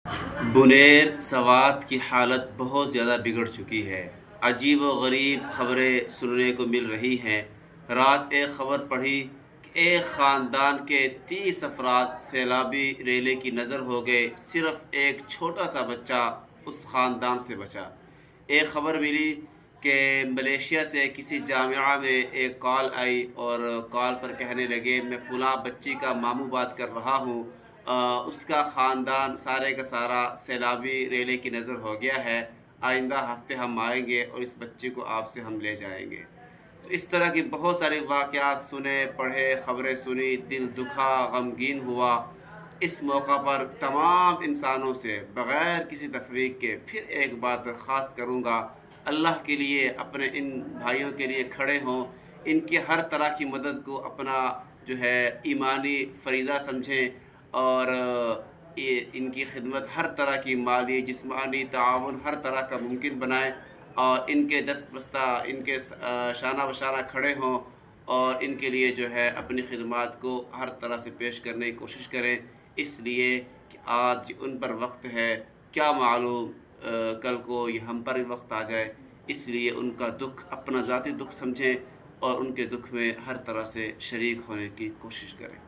بنیر سوات کی حالت بہت زیادہ بگڑ چکی ہے۔ عجیب و غریب خبریں سننے کو مل رہی ہیں۔ رات ایک خبر پڑھی کہ ایک خاندان کے 30 افراد سیلابی ریلے کی نظر ہو گئے، صرف ایک چھوٹا سا بچہ اس خاندان سے بچا۔ ایک خبر ملی کہ ملیشیا سے کسی جامعہ میں ایک کال آئی اور کال پر کہنے لگے میں فلاں بچی کا ماموں بات کر رہا ہوں، اس کا خاندان سارے کا سارا سیلابی ریلے کی نظر ہو گیا ہے، آئندہ ہفتے ہم آئیں گے اور اس بچے کو آپ سے ہم لے جائیں گے۔ تو اس طرح کی بہت سارے واقعات سنے، پڑھے، خبریں سنی، دل دکھا، غمگین ہوا۔ اس موقع پر تمام انسانوں سے بغیر کسی تفریق کے پھر ایک بات درخواست کروں گا، اللہ کے لیے اپنے ان بھائیوں کے لیے کھڑے ہوں، ان کی ہر طرح کی مدد کو اپنا ایمانی فریضہ سمجھیں اور ان کی خدمت ہر طرح کی مالی جسمانی تعاون ہر طرح کا ممکن بنائیں اور ان کے دست بستہ ان کے شانہ بشانہ کھڑے ہوں اور ان کے لیے اپنی خدمات کو ہر طرح سے پیش کرنے کی کوشش کریں، اس لیے کہ آج ان پر وقت ہے، کیا معلوم کل کو یہ ہم پر بھی وقت آ جائے۔ اس لیے ان کا دکھ اپنا ذاتی دکھ سمجھیں اور ان کے دکھ میں ہر طرح سے شریک ہونے کی کوشش کریں۔